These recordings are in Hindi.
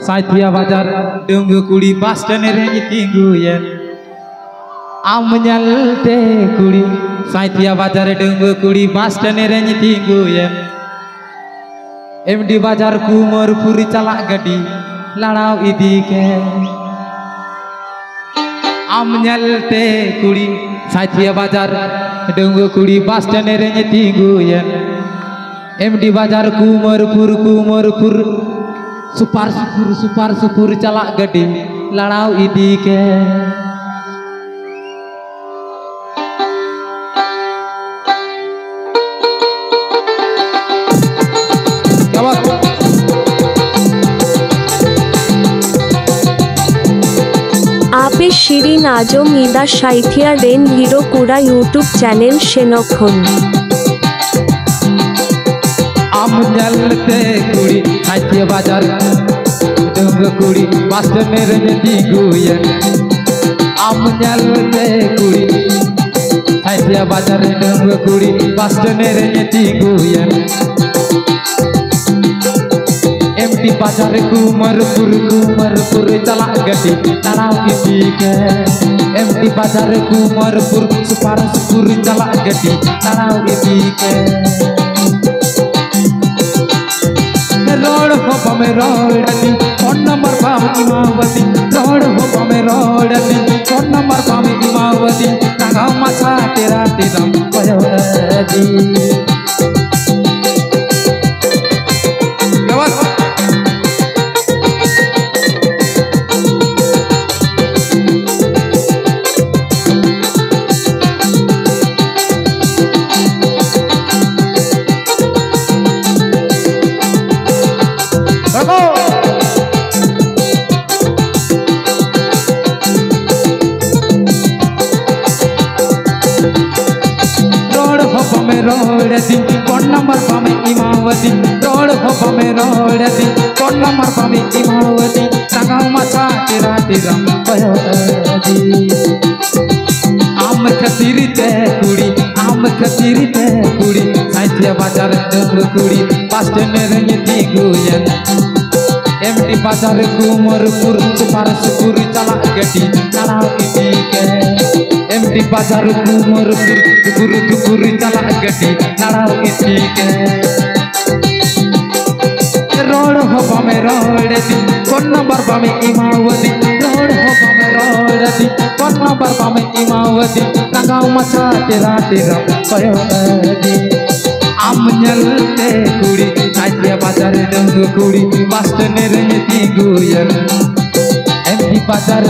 Saithia Bazar Dunggu kuri bus stand rengi tingguyen Am nyalte kuri Saithia Bazar Dunggu kuri bus stand rengi tingguyen MD Bazar Kumar puri calak gadi Lanau idike Am nyalte kuri Saithia Bazar Dunggu kuri bus stand rengi tingguyen MD Bazar Kumar pur Super supur calak gadi Lanau idike आपे शिरीन आजम ईदा साइथिया रेन हिरो कुड़ा यूट्यूब चैनल शेनोखन आम जलते कुड़ी साइथिया बाजार डंग कुड़ी बास्ट मेरे दी गुयन आम जलते कुड़ी साइथिया बाजार डंग कुड़ी बास्ट मेरे दी गुयन एमटी बाजार कुमरपुर चला गटी तनाव की के एमटी बाजार कुमरपुर सुपर चला गटी तनाव की के रोड हो पमे रोडती फोन नंबर पाम इमावती रोड हो पमे रोडती फोन नंबर पाम इमावती तागा मासा तेरा तिरम पयोदी रोडती फोन नंबर पामे इमावती रोड हो पमे रोडती फोन नंबर पामे इमावती तागा मासा तेरा तिरम पयोदी आम खतीर ते कुड़ी साइथिया बाजार डंग कुड़ी पास्ट मेरे दी गुयन एमटी बाजार कुमरपुर सुपर चला गटी तनाव की के एमटी बाजार कुमरपुर टुकुर चला गटी तनाव की के रोड हो पमे रोडती फोन नंबर पामे इमावती रोड हो पमे रोडती फोन नंबर पामे इमावती तागाव मासा तेरा पयोदी आम जलते कुड़ी साइथिया बाजार डंग कुड़ी बास्ट मेरे दी गुयन एमटी बाजार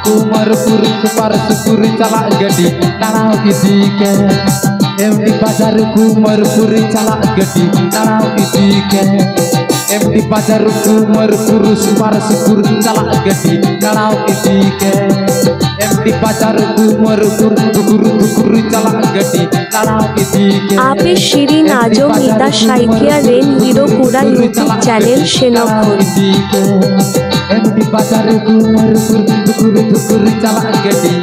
कुमरपुर सुपर चला गटी तनाव की के एमटी बाजार कुमरपुर चला गटी तनाव की के एमटी बाजार कुमरपुर सुपर चला गटी तनाव की के एमटी बाजार कुमरपुर टुकुर चला गटी तनाव की के आपे शिरीन आजम ईदा साइथिया रेन हिरो कुड़ा यूट्यूब चैनल शेनोखन एमटी बाजार कुमरपुर टुकुर चला गटी